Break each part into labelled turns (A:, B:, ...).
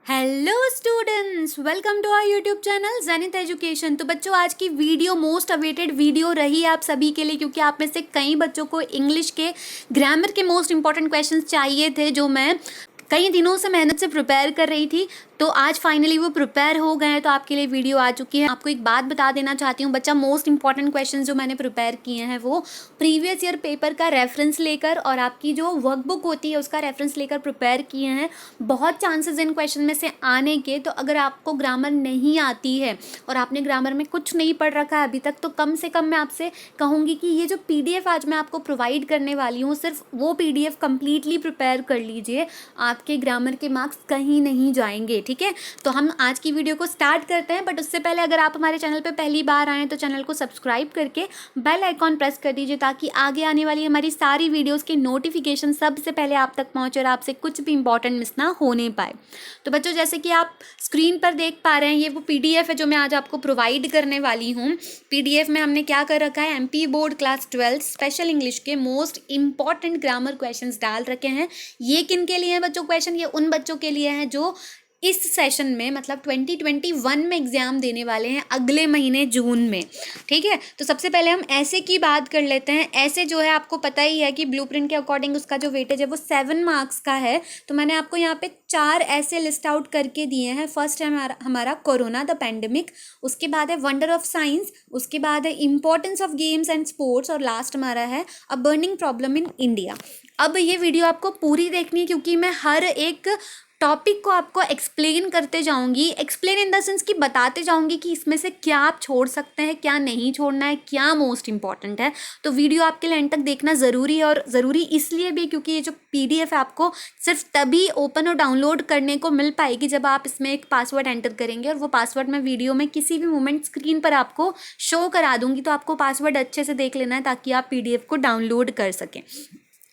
A: Hello students, welcome to our YouTube channel Zenith education. तो बच्चों, आज की वीडियो मोस्ट अवेटेड वीडियो रही आप सभी के लिए, क्योंकि आप में से कई बच्चों को इंग्लिश के ग्रामर के मोस्ट इंपॉर्टेंट क्वेश्चंस चाहिए थे, जो मैं कई दिनों से मेहनत से प्रिपेयर कर रही थी। तो आज फाइनली वो प्रिपेयर हो गए हैं, तो आपके लिए वीडियो आ चुकी है। आपको एक बात बता देना चाहती हूँ बच्चा, मोस्ट इंपॉर्टेंट क्वेश्चन जो मैंने प्रिपेयर किए हैं वो प्रीवियस ईयर पेपर का रेफरेंस लेकर और आपकी जो वर्कबुक होती है उसका रेफरेंस लेकर प्रिपेयर किए हैं। बहुत चांसेस इन क्वेश्चन में से आने के, तो अगर आपको ग्रामर नहीं आती है और आपने ग्रामर में कुछ नहीं पढ़ रखा है अभी तक, तो कम से कम मैं आपसे कहूँगी कि ये जो PDF आज मैं आपको प्रोवाइड करने वाली हूँ, सिर्फ वो PDF कंप्लीटली प्रिपेयर कर लीजिए। आपके ग्रामर के मार्क्स कहीं नहीं जाएंगे, ठीक है। तो हम आज की वीडियो को स्टार्ट करते हैं, बट उससे पहले अगर आप हमारे चैनल पे पहली बार आएँ तो चैनल को सब्सक्राइब करके बेल आइकॉन प्रेस कर दीजिए, ताकि आगे आने वाली हमारी सारी वीडियोस के नोटिफिकेशन सबसे पहले आप तक पहुँचे और आपसे कुछ भी इंपॉर्टेंट मिस ना होने पाए। तो बच्चों, जैसे कि आप स्क्रीन पर देख पा रहे हैं, ये वो PDF है जो मैं आज आपको प्रोवाइड करने वाली हूँ। PDF में हमने क्या कर रखा है, MP board class 12 special English के मोस्ट इंपॉर्टेंट ग्रामर क्वेश्चंस डाल रखे हैं। ये किन के लिए हैं बच्चों क्वेश्चन? ये उन बच्चों के लिए हैं जो इस सेशन में मतलब 2021 में एग्जाम देने वाले हैं, अगले महीने जून में, ठीक है। तो सबसे पहले हम ऐसे की बात कर लेते हैं। ऐसे जो है, आपको पता ही है कि ब्लूप्रिंट के अकॉर्डिंग उसका जो वेटेज है वो 7 मार्क्स का है। तो मैंने आपको यहाँ पे 4 ऐसे लिस्ट आउट करके दिए हैं। फर्स्ट है हमारा कोरोना द पेंडेमिक, उसके बाद है वंडर ऑफ साइंस, उसके बाद है importance of games and sports, और लास्ट हमारा है अ बर्निंग प्रॉब्लम इन इंडिया। अब ये वीडियो आपको पूरी देखनी है, क्योंकि मैं हर एक टॉपिक को आपको एक्सप्लेन करते जाऊंगी। एक्सप्लेन इन द सेंस कि बताते जाऊंगी कि इसमें से क्या आप छोड़ सकते हैं, क्या नहीं छोड़ना है, क्या मोस्ट इंपॉर्टेंट है। तो वीडियो आपके लिए एंड तक देखना ज़रूरी है, और ज़रूरी इसलिए भी क्योंकि ये जो PDF है आपको सिर्फ तभी ओपन और डाउनलोड करने को मिल पाएगी जब आप इसमें एक पासवर्ड एंटर करेंगे, और वो पासवर्ड मैं वीडियो में किसी भी मोमेंट स्क्रीन पर आपको शो करा दूंगी। तो आपको पासवर्ड अच्छे से देख लेना है ताकि आप PDF को डाउनलोड कर सकें,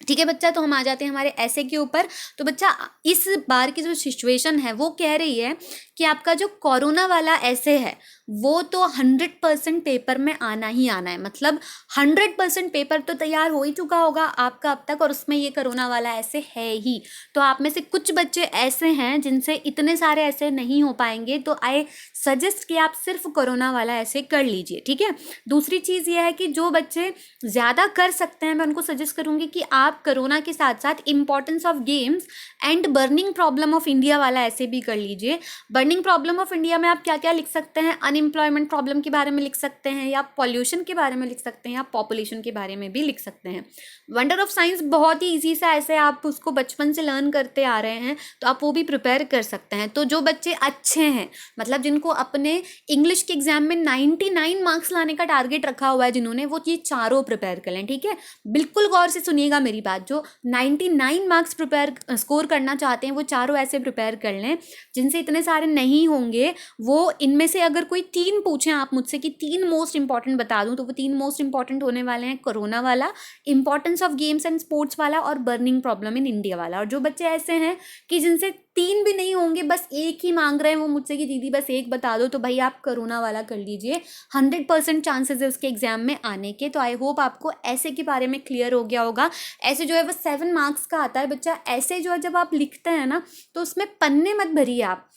A: ठीक है बच्चा। तो हम आ जाते हैं हमारे ऐसे के ऊपर। तो बच्चा, इस बार की जो सिचुएशन है वो कह रही है कि आपका जो कोरोना वाला ऐसे है वो तो 100% पेपर में आना ही आना है। मतलब 100% पेपर तो तैयार हो ही चुका होगा आपका अब तक, और उसमें ये कोरोना वाला ऐसे है ही। तो आप में से कुछ बच्चे ऐसे हैं जिनसे इतने सारे ऐसे नहीं हो पाएंगे, तो आई सजेस्ट कि आप सिर्फ कोरोना वाला ऐसे कर लीजिए, ठीक है। दूसरी चीज़ ये है कि जो बच्चे ज़्यादा कर सकते हैं, मैं उनको सजेस्ट करूँगी कि आप कोरोना के साथ साथ importance of games and burning problem of India वाला ऐसे भी कर लीजिए। बर्निंग प्रॉब्लम ऑफ इंडिया में आप क्या क्या लिख सकते हैं? अनएम्प्लॉयमेंट प्रॉब्लम के बारे में लिख सकते हैं, या पॉल्यूशन के बारे में लिख सकते हैं, या पॉपुलेशन के बारे में भी लिख सकते हैं। वंडर ऑफ साइंस बहुत ही ईजी सा ऐसे आप उसको बचपन से लर्न करते आ रहे हैं, तो आप वो भी प्रिपेयर कर सकते हैं। तो जो बच्चे अच्छे हैं, मतलब जिनको अपने इंग्लिश के एग्जाम में 99 मार्क्स लाने का टारगेट रखा हुआ है जिन्होंने, वो ये चारों प्रिपेयर कर लें, ठीक है। बिल्कुल गौर से सुनिएगा मेरी बात। जो 99 मार्क्स प्रिपेयर स्कोर करना चाहते हैं वो चारों ऐसे प्रिपेयर कर लें। जिनसे इतने सारे नहीं होंगे, वो इनमें से अगर कोई 3 पूछें आप मुझसे कि 3 मोस्ट इंपॉर्टेंट बता दूं, तो वो 3 मोस्ट इंपॉर्टेंट होने वाले हैं कोरोना वाला, importance of games and sports वाला, और बर्निंग प्रॉब्लम इन इंडिया वाला। और जो बच्चे ऐसे हैं कि जिनसे 3 भी नहीं होंगे, बस एक ही मांग रहे हैं वो मुझसे कि दीदी बस एक बता दो, तो भाई आप कोरोना वाला कर लीजिए। 100% चांसेस है उसके एग्जाम में आने के। तो आई होप आपको ऐसे के बारे में क्लियर हो गया होगा। ऐसे जो है वो 7 मार्क्स का आता है बच्चा। ऐसे जो है जब आप लिखते हैं ना, तो उसमें पन्ने मत भरिए आप।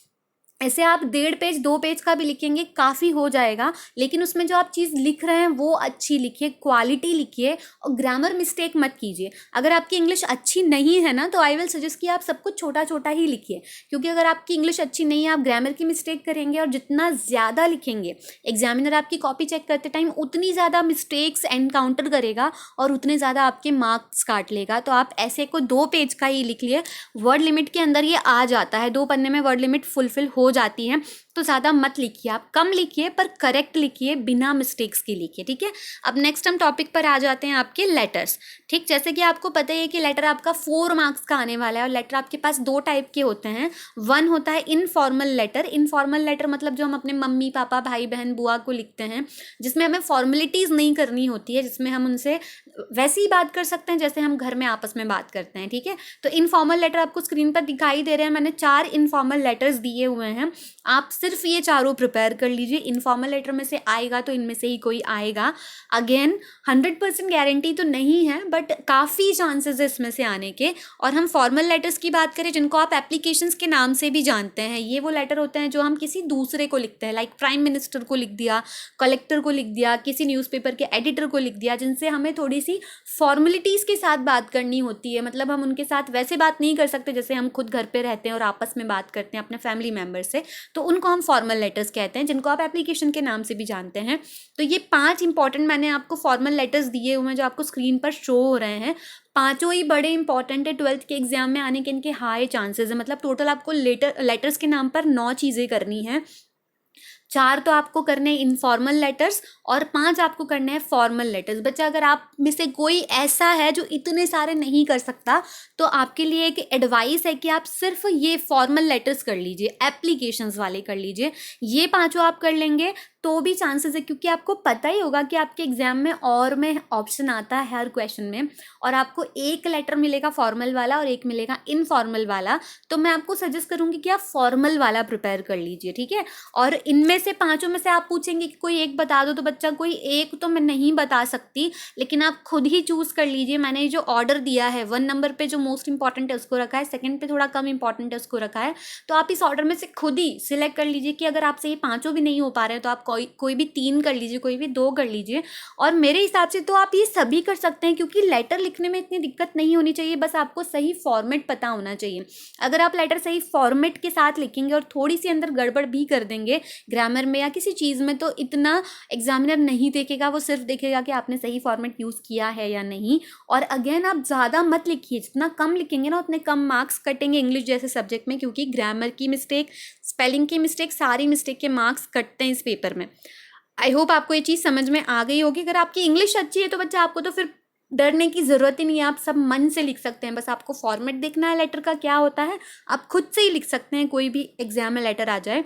A: ऐसे आप 1.5 पेज 2 पेज का भी लिखेंगे काफ़ी हो जाएगा, लेकिन उसमें जो आप चीज़ लिख रहे हैं वो अच्छी लिखिए, क्वालिटी लिखिए, और ग्रामर मिस्टेक मत कीजिए। अगर आपकी इंग्लिश अच्छी नहीं है ना, तो आई विल सजेस्ट कि आप सब कुछ छोटा छोटा ही लिखिए, क्योंकि अगर आपकी इंग्लिश अच्छी नहीं है, आप ग्रामर की मिस्टेक करेंगे, और जितना ज़्यादा लिखेंगे एग्जामिनर आपकी कॉपी चेक करते टाइम उतनी ज़्यादा मिस्टेक्स एनकाउंटर करेगा और उतने ज़्यादा आपके मार्क्स काट लेगा। तो आप ऐसे को 2 पेज का ही लिख लिए। वर्ड लिमिट के अंदर ये आ जाता है, 2 पन्ने में वर्ड लिमिट फुलफिल हो जाती है। तो ज़्यादा मत लिखिए, आप कम लिखिए पर करेक्ट लिखिए, बिना मिस्टेक्स के लिखिए, ठीक है। अब नेक्स्ट हम टॉपिक पर आ जाते हैं, आपके लेटर्स। ठीक, जैसे कि आपको पता ही है कि लेटर आपका 4 मार्क्स का आने वाला है, और लेटर आपके पास 2 टाइप के होते हैं। वन होता है इनफॉर्मल लेटर। इनफॉर्मल लेटर मतलब जो हम अपने मम्मी पापा भाई बहन बुआ को लिखते हैं, जिसमें हमें फॉर्मेलिटीज़ नहीं करनी होती है, जिसमें हम उनसे वैसे ही बात कर सकते हैं जैसे हम घर में आपस में बात करते हैं, ठीक है। तो इनफॉर्मल लेटर आपको स्क्रीन पर दिखाई दे रहे हैं। मैंने 4 इनफॉर्मल लेटर्स दिए हुए हैं। आप सिर्फ ये चारों प्रिपेयर कर लीजिए, इनफॉर्मल लेटर में से आएगा तो इनमें से ही कोई आएगा। अगेन 100% गारंटी तो नहीं है, बट काफ़ी चांसेस है इसमें से आने के। और हम फॉर्मल लेटर्स की बात करें जिनको आप एप्लीकेशंस के नाम से भी जानते हैं, ये वो लेटर होते हैं जो हम किसी दूसरे को लिखते हैं, लाइक प्राइम मिनिस्टर को लिख दिया, कलेक्टर को लिख दिया, किसी न्यूज़पेपर के एडिटर को लिख दिया, जिनसे हमें थोड़ी सी फॉर्मेलिटीज़ के साथ बात करनी होती है। मतलब हम उनके साथ वैसे बात नहीं कर सकते जैसे हम खुद घर पे रहते हैं और आपस में बात करते हैं अपने फैमिली मेम्बर से, तो उनको हम फॉर्मल लेटर्स कहते हैं, जिनको आप एप्लीकेशन के नाम से भी जानते हैं। तो ये 5 इंपॉर्टेंट मैंने आपको फॉर्मल लेटर्स दिए हुए हैं जो आपको स्क्रीन पर शो हो रहे हैं। पांचों ही बड़े इंपॉर्टेंट है, 12th के एग्जाम में आने के इनके हाई चांसेस है। मतलब टोटल आपको लेटर्स के नाम पर 9 चीज़ें करनी है। 4 तो आपको करने हैं इनफॉर्मल लेटर्स और 5 आपको करने हैं फॉर्मल लेटर्स। बच्चा अगर आप में से कोई ऐसा है जो इतने सारे नहीं कर सकता, तो आपके लिए एक एडवाइस है कि आप सिर्फ ये फॉर्मल लेटर्स कर लीजिए, एप्लीकेशंस वाले कर लीजिए। ये 5 आप कर लेंगे तो भी चांसेस है, क्योंकि आपको पता ही होगा कि आपके एग्जाम में और में ऑप्शन आता है हर क्वेश्चन में, और आपको एक लेटर मिलेगा फॉर्मल वाला और एक मिलेगा इनफॉर्मल वाला। तो मैं आपको सजेस्ट करूंगी कि आप फॉर्मल वाला प्रिपेयर कर लीजिए, ठीक है। और इनमें से 5 में से आप पूछेंगे कि कोई एक बता दो, तो बच्चा कोई एक तो मैं नहीं बता सकती, लेकिन आप खुद ही चूज कर लीजिए। मैंने जो ऑर्डर दिया है 1 नंबर पे जो मोस्ट इंपॉर्टेंट है उसको रखा है, सेकंड पे थोड़ा कम इंपॉर्टेंट है उसको रखा है। तो आप इस ऑर्डर में से खुद ही सिलेक्ट कर लीजिए कि अगर आपसे ये 5 भी नहीं हो पा रहे हैं तो आप कोई भी 3 कर लीजिए, कोई भी 2 कर लीजिए। और मेरे हिसाब से तो आप ये सभी कर सकते हैं, क्योंकि लेटर लिखने में इतनी दिक्कत नहीं होनी चाहिए, बस आपको सही फॉर्मेट पता होना चाहिए। अगर आप लेटर सही फॉर्मेट के साथ लिखेंगे और थोड़ी सी अंदर गड़बड़ भी कर देंगे ग्रामर में या किसी चीज़ में, तो इतना एग्जामिनर नहीं देखेगा, वो सिर्फ देखेगा कि आपने सही फॉर्मेट यूज़ किया है या नहीं। और अगेन आप ज़्यादा मत लिखिए, जितना कम लिखेंगे ना उतने कम मार्क्स कटेंगे इंग्लिश जैसे सब्जेक्ट में, क्योंकि ग्रामर की मिस्टेक, स्पेलिंग की मिस्टेक, सारी मिस्टेक के मार्क्स कटते हैं इस पेपर में। आई होप आपको ये चीज़ समझ में आ गई होगी। अगर आपकी इंग्लिश अच्छी है तो बच्चा आपको तो फिर डरने की ज़रूरत ही नहीं है, आप सब मन से लिख सकते हैं। बस आपको फॉर्मेट देखना है लेटर का क्या होता है, आप खुद से ही लिख सकते हैं, कोई भी एग्जाम में लेटर आ जाए।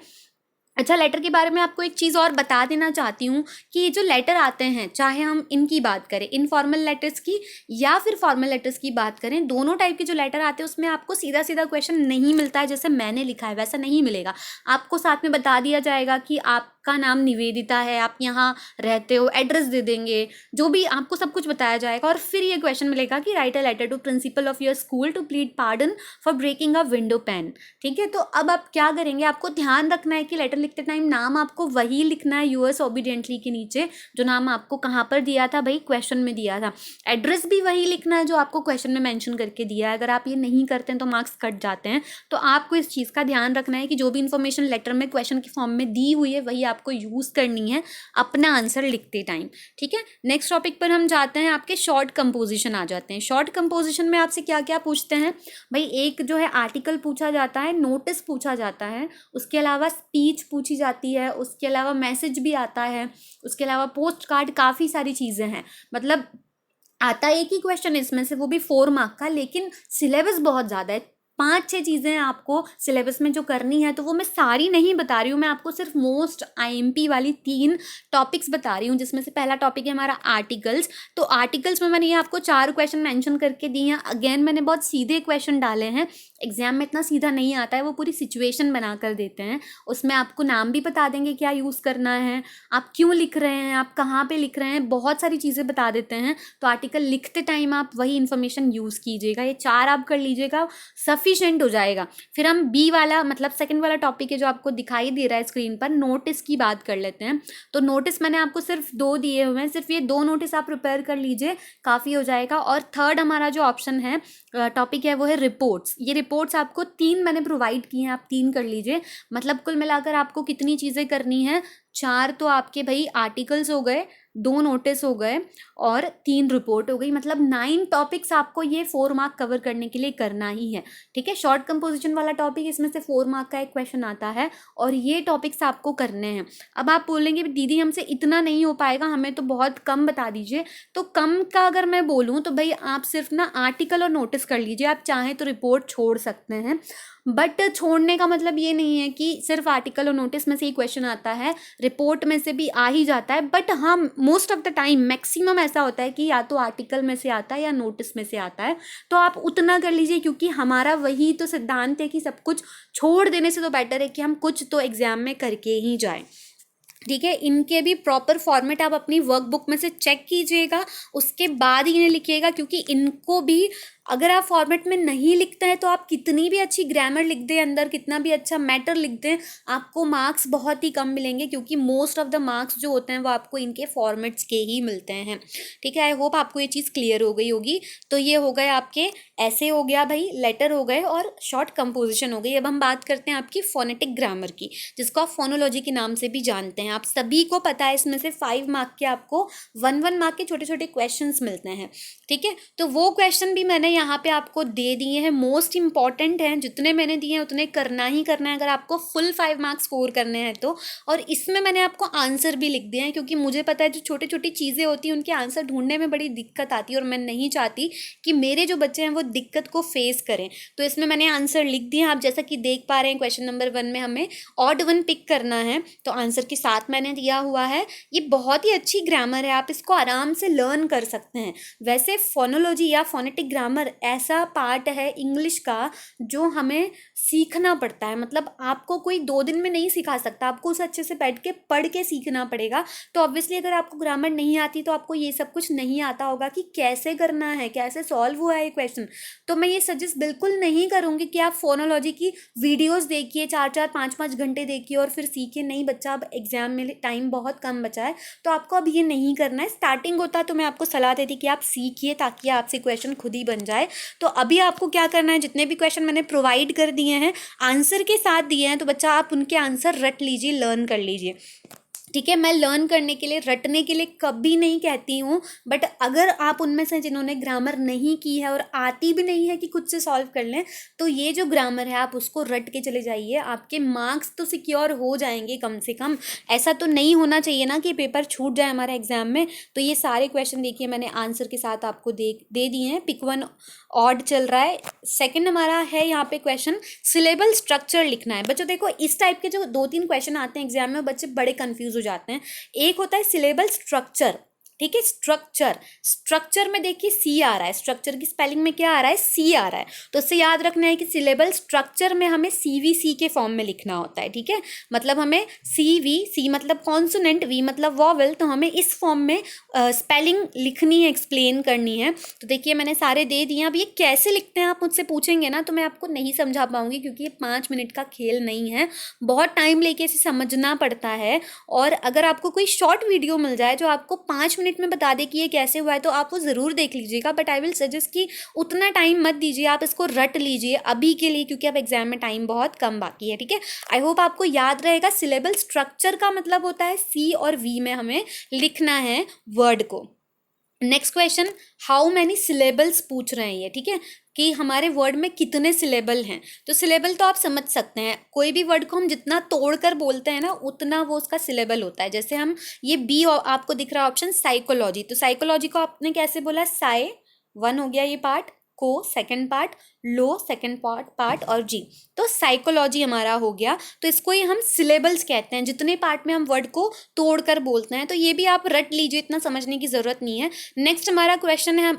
A: अच्छा, लेटर के बारे में आपको एक चीज़ और बता देना चाहती हूँ कि ये जो लेटर आते हैं, चाहे हम इनकी बात करें इनफॉर्मल लेटर्स की या फिर फॉर्मल लेटर्स की बात करें, दोनों टाइप के जो लेटर आते हैं उसमें आपको सीधा सीधा क्वेश्चन नहीं मिलता है जैसे मैंने लिखा है, वैसा नहीं मिलेगा। आपको साथ में बता दिया जाएगा कि आपका नाम निवेदिता है, आप यहाँ रहते हो, एड्रेस दे देंगे, जो भी आपको सब कुछ बताया जाएगा। और फिर ये क्वेश्चन मिलेगा कि write a letter to principal of your school to plead pardon for breaking a window pane. ठीक है, तो अब आप क्या करेंगे, आपको ध्यान रखना है कि लेटर लिखते टाइम नाम आपको वही लिखना है यूएस ओबीडियंटली के नीचे, जो नाम आपको कहाँ पर दिया था भाई, क्वेश्चन में दिया था। एड्रेस भी वही लिखना है जो आपको क्वेश्चन में मेंशन करके दिया है। अगर आप ये नहीं करते हैं तो मार्क्स कट जाते हैं। तो आपको इस चीज़ का ध्यान रखना है कि जो भी इन्फॉर्मेशन लेटर में क्वेश्चन के फॉर्म में दी हुई है वही आपको यूज़ करनी है अपना आंसर लिखते टाइम। ठीक है, नेक्स्ट टॉपिक पर हम जाते हैं, आपके शॉर्ट कंपोजिशन आ जाते हैं। शॉर्ट कंपोजिशन में आपसे क्या क्या पूछते हैं भाई, एक जो है आर्टिकल पूछा जाता है, नोटिस पूछा जाता है, उसके अलावा स्पीच पूछी जाती है, उसके अलावा मैसेज भी आता है, उसके अलावा पोस्ट कार्ड, काफ़ी सारी चीज़ें हैं। मतलब आता एक ही क्वेश्चन इसमें से, वो भी 4 मार्क का, लेकिन सिलेबस बहुत ज़्यादा है। 5-6 चीज़ें आपको सिलेबस में जो करनी है, तो वो मैं सारी नहीं बता रही हूँ, मैं आपको सिर्फ मोस्ट आईएमपी वाली 3 टॉपिक्स बता रही हूँ, जिसमें से पहला टॉपिक है हमारा आर्टिकल्स। तो आर्टिकल्स में मैंने ये आपको 4 क्वेश्चन मेंशन करके दिए हैं। अगेन मैंने बहुत सीधे क्वेश्चन डाले हैं, एग्जाम में इतना सीधा नहीं आता है, वो पूरी सिचुएशन बना कर देते हैं। उसमें आपको नाम भी बता देंगे क्या यूज़ करना है, आप क्यों लिख रहे हैं, आप कहाँ पर लिख रहे हैं, बहुत सारी चीज़ें बता देते हैं। तो आर्टिकल लिखते टाइम आप वही इन्फॉर्मेशन यूज़ कीजिएगा। ये 4 आप कर लीजिएगा, सफिशिएंट हो जाएगा। फिर हम बी वाला, मतलब सेकंड वाला टॉपिक है जो आपको दिखाई दे रहा है स्क्रीन पर, नोटिस की बात कर लेते हैं। तो नोटिस मैंने आपको सिर्फ 2 दिए हुए हैं, सिर्फ ये 2 नोटिस आप प्रिपेयर कर लीजिए, काफ़ी हो जाएगा। और थर्ड हमारा जो ऑप्शन है, टॉपिक है, वो है रिपोर्ट्स। ये रिपोर्ट्स आपको 3 मैंने प्रोवाइड की हैं, आप 3 कर लीजिए। मतलब कुल मिलाकर आपको कितनी चीज़ें करनी है, 4 तो आपके भाई आर्टिकल्स हो गए, 2 नोटिस हो गए और 3 रिपोर्ट हो गई। मतलब 9 टॉपिक्स आपको ये 4 मार्क कवर करने के लिए करना ही है। ठीक है, शॉर्ट कंपोजिशन वाला टॉपिक, इसमें से 4 मार्क का एक क्वेश्चन आता है और ये टॉपिक्स आपको करने हैं। अब आप बोलेंगे दीदी हमसे इतना नहीं हो पाएगा, हमें तो बहुत कम बता दीजिए। तो कम का अगर मैं बोलूँ तो भाई आप सिर्फ ना आर्टिकल और नोटिस कर लीजिए, आप चाहें तो रिपोर्ट छोड़ सकते हैं। बट छोड़ने का मतलब ये नहीं है कि सिर्फ आर्टिकल और नोटिस में से ही क्वेश्चन आता है, रिपोर्ट में से भी आ ही जाता है, बट हाँ most of the time maximum ऐसा होता है कि या तो आर्टिकल में से आता है या नोटिस में से आता है। तो आप उतना कर लीजिए, क्योंकि हमारा वही तो सिद्धांत है कि सब कुछ छोड़ देने से तो बेटर है कि हम कुछ तो एग्जाम में करके ही जाएं। ठीक है, इनके भी प्रॉपर फॉर्मेट आप अपनी वर्कबुक में से चेक कीजिएगा, उसके बाद ही इन्हें लिखिएगा, क्योंकि इनको भी अगर आप फॉर्मेट में नहीं लिखते हैं तो आप कितनी भी अच्छी ग्रामर लिख दें, अंदर कितना भी अच्छा मैटर लिख दें, आपको मार्क्स बहुत ही कम मिलेंगे, क्योंकि मोस्ट ऑफ द मार्क्स जो होते हैं वो आपको इनके फॉर्मेट्स के ही मिलते हैं। ठीक है, आई होप आपको ये चीज़ क्लियर हो गई होगी। तो ये हो गए आपके ऐसे हो गया भाई, लेटर हो गए और शॉर्ट कंपोजिशन हो गई। अब हम बात करते हैं आपकी फोनेटिक ग्रामर की, जिसको आप फोनोलॉजी के नाम से भी जानते हैं। आप सभी को पता है इसमें से 5 मार्क के आपको 1 मार्क के छोटे छोटे क्वेश्चन मिलते हैं। ठीक है, तो वो क्वेश्चन भी मैंने यहाँ पे आपको दे दिए हैं, मोस्ट इंपॉर्टेंट हैं, जितने मैंने दिए हैं उतने करना ही करना है अगर आपको फुल 5 मार्क्स स्कोर करने हैं तो। और इसमें मैंने आपको आंसर भी लिख दिए हैं, क्योंकि मुझे पता है जो छोटी छोटी चीज़ें होती हैं उनके आंसर ढूंढने में बड़ी दिक्कत आती है, और मैं नहीं चाहती कि मेरे जो बच्चे हैं वो दिक्कत को फेस करें। तो इसमें मैंने आंसर लिख दिए हैं। आप जैसा कि देख पा रहे हैं क्वेश्चन नंबर 1 में हमें ऑड वन पिक करना है, तो आंसर के साथ मैंने दिया हुआ है। ये बहुत ही अच्छी ग्रामर है, आप इसको आराम से लर्न कर सकते हैं। वैसे फोनोलॉजी या फोनेटिक ग्रामर ऐसा पार्ट है इंग्लिश का जो हमें सीखना पड़ता है, मतलब आपको कोई 2 दिन में नहीं सिखा सकता, आपको उसे अच्छे से बैठ के पढ़ के सीखना पड़ेगा। तो ऑब्वियसली अगर आपको ग्रामर नहीं आती तो आपको ये सब कुछ नहीं आता होगा कि कैसे करना है, कैसे सॉल्व हुआ है ये क्वेश्चन। तो मैं ये सजेस्ट बिल्कुल नहीं करूँगी कि आप फोनोलॉजी की वीडियोज़ देखिए, 4-4 5-5 घंटे देखिए और फिर सीखिए। नहीं बच्चा, अब एग्जाम में टाइम बहुत कम बचा है, तो आपको अब ये नहीं करना है। स्टार्टिंग होता तो मैं आपको सलाह देती कि आप सीखिए ताकि आपसे क्वेश्चन खुद ही बन जाए। तो अभी आपको क्या करना है, जितने भी क्वेश्चन मैंने प्रोवाइड कर दिए हैं, आंसर के साथ दिए हैं, तो बच्चा आप उनके आंसर रट लीजिए, लर्न कर लीजिए। ठीक है, मैं लर्न करने के लिए, रटने के लिए कभी नहीं कहती हूँ, बट अगर आप उनमें से जिन्होंने ग्रामर नहीं की है और आती भी नहीं है कि खुद से सॉल्व कर लें, तो ये जो ग्रामर है आप उसको रट के चले जाइए, आपके मार्क्स तो सिक्योर हो जाएंगे कम से कम। ऐसा तो नहीं होना चाहिए ना कि पेपर छूट जाए हमारे एग्जाम में। तो ये सारे क्वेश्चन देखिए मैंने आंसर के साथ आपको दे दिए हैं। पिक 1 ऑड चल रहा है। सेकंड हमारा है यहाँ पे क्वेश्चन, सिलेबल स्ट्रक्चर लिखना है। बच्चों देखो, इस टाइप के जो 2-3 क्वेश्चन आते हैं एग्जाम में, बच्चे बड़े कंफ्यूज हो जाते हैं। एक होता है सिलेबल स्ट्रक्चर, ठीक है, स्ट्रक्चर में देखिए सी आ रहा है, स्ट्रक्चर की स्पेलिंग में क्या आ रहा है, सी आ रहा है। तो उससे याद रखना है कि सिलेबल स्ट्रक्चर में हमें CVC के फॉर्म में लिखना होता है। ठीक है, मतलब हमें सी मतलब कॉन्सोनेंट, वी मतलब वॉवल, तो हमें इस फॉर्म में स्पेलिंग लिखनी है, एक्सप्लेन करनी है। तो देखिए मैंने सारे दे दिए। अब ये कैसे लिखते हैं आप मुझसे पूछेंगे ना, तो मैं आपको नहीं समझा पाऊंगी, क्योंकि ये 5 मिनट का खेल नहीं है, बहुत टाइम लेके इसे समझना पड़ता है। और अगर आपको कोई शॉर्ट वीडियो मिल जाए जो आपको 5 मिनट में बता दे कि ये कैसे हुआ है, तो आप वो ज़रूर देख लीजिएगा। बट आई विल सजेस्ट कि उतना टाइम मत दीजिए, आप इसको रट लीजिए अभी के लिए, क्योंकि अब एग्जाम में टाइम बहुत कम बाकी है। ठीक है, आई होप आपको याद रहेगा। सिलेबल स्ट्रक्चर का मतलब होता है C और V में हमें लिखना है वर्ड को। Next question, how many syllables पूछ रहे हैं ये। ठीक है, कि हमारे वर्ड में कितने सिलेबल हैं। तो सिलेबल तो आप समझ सकते हैं, कोई भी वर्ड को हम जितना तोड़कर बोलते हैं ना, उतना वो उसका सिलेबल होता है। जैसे हम ये बी, आपको दिख रहा ऑप्शन साइकोलॉजी, तो साइकोलॉजी को आपने कैसे बोला, साई 1 हो गया ये पार्ट, को सेकंड पार्ट, लो सेकंड पार्ट और जी, तो साइकोलॉजी हमारा हो गया। तो इसको ही हम सिलेबल्स कहते हैं, जितने पार्ट में हम वर्ड को तोड़कर बोलते हैं। तो ये भी आप रट लीजिए, इतना समझने की ज़रूरत नहीं है। नेक्स्ट हमारा क्वेश्चन है,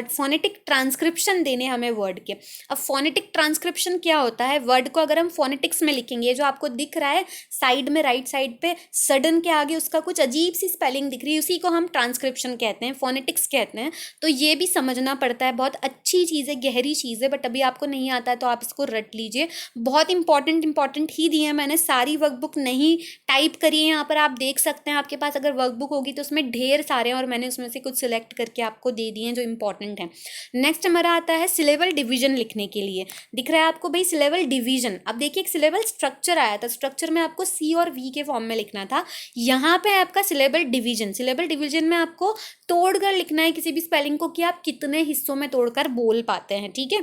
A: फोनेटिक ट्रांसक्रिप्शन देने हमें वर्ड के। अब फोनेटिक ट्रांसक्रिप्शन क्या होता है, वर्ड को अगर हम फोनेटिक्स में लिखेंगे, जो आपको दिख रहा है साइड में, राइट साइड पे सडन के आगे उसका कुछ अजीब सी स्पेलिंग दिख रही है, उसी को हम ट्रांसक्रिप्शन कहते हैं, फोनेटिक्स कहते हैं। तो ये भी समझना पड़ता है, बहुत अच्छी चीज़ है, गहरी चीज़ है, बट अभी आपको नहीं आता है तो आप इसको रट लीजिए। बहुत इंपॉर्टेंट ही दिए हैं मैंने, सारी वर्कबुक नहीं टाइप करी है यहाँ पर, आप देख सकते हैं। आपके पास अगर वर्कबुक होगी तो उसमें ढेर सारे हैं, और मैंने उसमें से कुछ सिलेक्ट करके आपको दे दिए हैं जो इंपॉर्टेंट है। नेक्स्ट हमारा आता है सिलेबल डिवीजन लिखने के लिए। दिख रहा है आपको भाई सिलेबल डिवीजन। अब देखिए एक सिलेबल स्ट्रक्चर आया था, स्ट्रक्चर में आपको C और V के फॉर्म में लिखना था। यहाँ पे आपका सिलेबल डिवीजन में आपको तोड़कर लिखना है किसी भी स्पेलिंग को, कि आप कितने हिस्सों में तोड़कर बोल पाते हैं। ठीक है,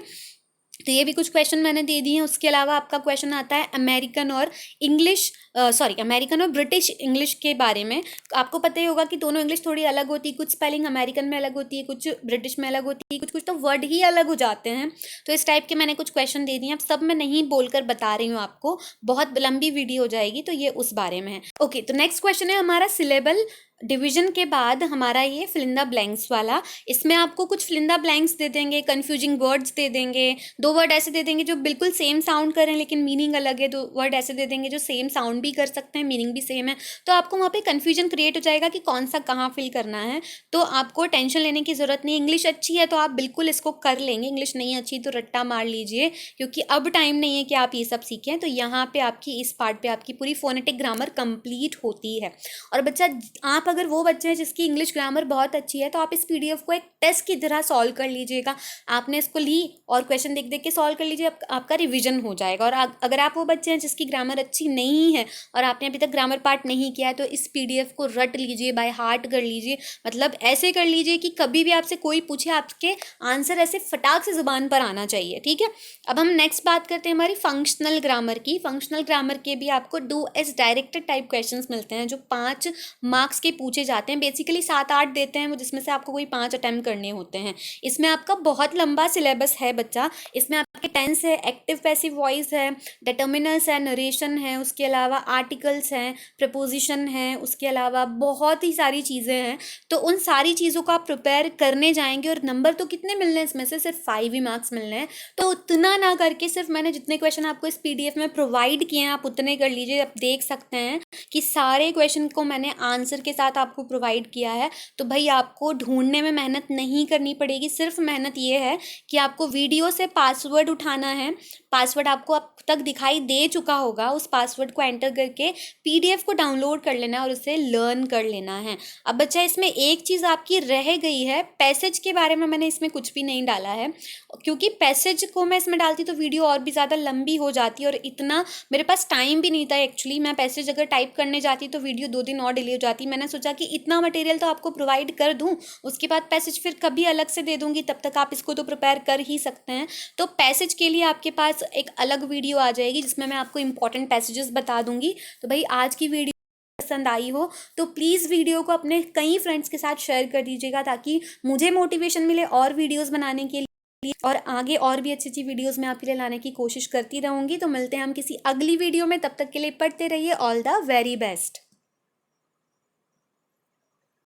A: तो ये भी कुछ क्वेश्चन मैंने दे दिए हैं। उसके अलावा आपका क्वेश्चन आता है अमेरिकन और इंग्लिश अमेरिकन और ब्रिटिश इंग्लिश के बारे में। आपको पता ही होगा कि दोनों इंग्लिश थोड़ी अलग होती है, कुछ स्पेलिंग अमेरिकन में अलग होती है, कुछ ब्रिटिश में अलग होती है, कुछ कुछ तो वर्ड ही अलग हो जाते हैं। तो इस टाइप के मैंने कुछ क्वेश्चन दे दिए हैं। अब सब मैं नहीं बोलकर बता रही हूँ आपको, बहुत लंबी वीडियो हो जाएगी, तो ये उस बारे में है। ओके, तो नेक्स्ट क्वेश्चन है हमारा सिलेबल डिवीजन के बाद हमारा ये फिल इन द ब्लैंक्स वाला। इसमें आपको कुछ फिल इन द ब्लैंक्स दे देंगे, कन्फ्यूजिंग वर्ड्स दे देंगे, दो वर्ड ऐसे दे देंगे जो बिल्कुल सेम साउंड करें लेकिन मीनिंग अलग है, दो वर्ड ऐसे दे देंगे जो सेम साउंड भी कर सकते हैं, मीनिंग भी सेम है। तो आपको वहाँ पे कन्फ्यूजन क्रिएट हो जाएगा कि कौन सा कहाँ फिल करना है। तो आपको टेंशन लेने की ज़रूरत नहीं। इंग्लिश अच्छी है तो आप बिल्कुल इसको कर लेंगे, इंग्लिश नहीं अच्छी तो रट्टा मार लीजिए, क्योंकि अब टाइम नहीं है कि आप ये सब सीखें। तो यहाँ पे आपकी इस पार्ट पे आपकी पूरी फोनेटिक ग्रामर कंप्लीट होती है। और बच्चा, आप अगर वो बच्चे हैं जिसकी इंग्लिश ग्रामर बहुत अच्छी है तो आप इस पीडीएफ को एक टेस्ट की तरह सॉल्व कर लीजिएगा। आपने इसको ली और क्वेश्चन देख देख के सॉल्व कर लीजिए, आपका रिवीजन हो जाएगा। और अगर आप वो बच्चे हैं जिसकी ग्रामर अच्छी नहीं है और आपने अभी तक ग्रामर पार्ट नहीं किया है तो इस पीडीएफ को रट लीजिए, बाय हार्ट कर लीजिए। मतलब ऐसे कर लीजिए कि कभी भी आपसे कोई पूछे आपके आंसर ऐसे फटाक से जुबान पर आना चाहिए, ठीक है। अब हम नेक्स्ट बात करते हैं हमारी फंक्शनल ग्रामर की। फंक्शनल ग्रामर के भी आपको do as directed type questions मिलते हैं जो 5 मार्क्स के पूछे जाते हैं। बेसिकली 7-8 देते हैं वो, जिसमें से आपको कोई 5 अटेम्प्ट करने होते हैं। इसमें आपका बहुत लंबा सिलेबस है बच्चा। इसमें आपके टेंस है, एक्टिव पैसिव वॉइस है, डिटर्मिनल्स है, नरेशन है, उसके अलावा आर्टिकल्स हैं, प्रपोजिशन है, उसके अलावा बहुत ही सारी चीज़ें हैं। तो उन सारी चीज़ों को आप प्रिपेयर करने जाएंगे और नंबर तो कितने मिलने हैं इसमें से, सिर्फ 5 ही मार्क्स मिलने हैं। तो उतना ना करके सिर्फ मैंने जितने क्वेश्चन आपको इस पीडीएफ में प्रोवाइड किए हैं आप उतने कर लीजिए। आप देख सकते हैं कि सारे क्वेश्चन को मैंने आंसर के साथ आपको प्रोवाइड किया है। तो भाई आपको ढूंढने में मेहनत नहीं करनी पड़ेगी, सिर्फ मेहनत ये है कि आपको वीडियो से पासवर्ड उठाना है। पासवर्ड आपको अब तक दिखाई दे चुका होगा, उस पासवर्ड को एंटर करके पीडीएफ को डाउनलोड कर लेना है और उसे लर्न कर लेना है। अब बच्चा, इसमें एक चीज़ आपकी रह गई है, पैसेज के बारे में मैंने इसमें कुछ भी नहीं डाला है, क्योंकि पैसेज को मैं इसमें डालती तो वीडियो और भी ज़्यादा लंबी हो जाती और इतना मेरे पास टाइम भी नहीं था। एक्चुअली मैं पैसेज अगर टाइप करने जाती तो वीडियो 2 दिन और डिले हो जाती। मैंने सोचा कि इतना मटेरियल तो आपको प्रोवाइड कर दूं, उसके बाद पैसेज फिर कभी अलग से दे दूंगी, तब तक आप इसको तो प्रिपेयर कर ही सकते हैं। तो पैसेज के लिए आपके पास एक अलग वीडियो आ जाएगी जिसमें मैं आपको इंपॉर्टेंट पैसेजेस बता दूंगी। तो भाई आज की वीडियो पसंद आई हो तो प्लीज़ वीडियो को अपने कई फ्रेंड्स के साथ शेयर कर दीजिएगा, ताकि मुझे मोटिवेशन मिले और वीडियोस बनाने के लिए, और आगे और भी अच्छी अच्छी वीडियोस मैं आपके लिए लाने की कोशिश करती रहूँगी। तो मिलते हैं हम किसी अगली वीडियो में, तब तक के लिए पढ़ते रहिए। All the very best.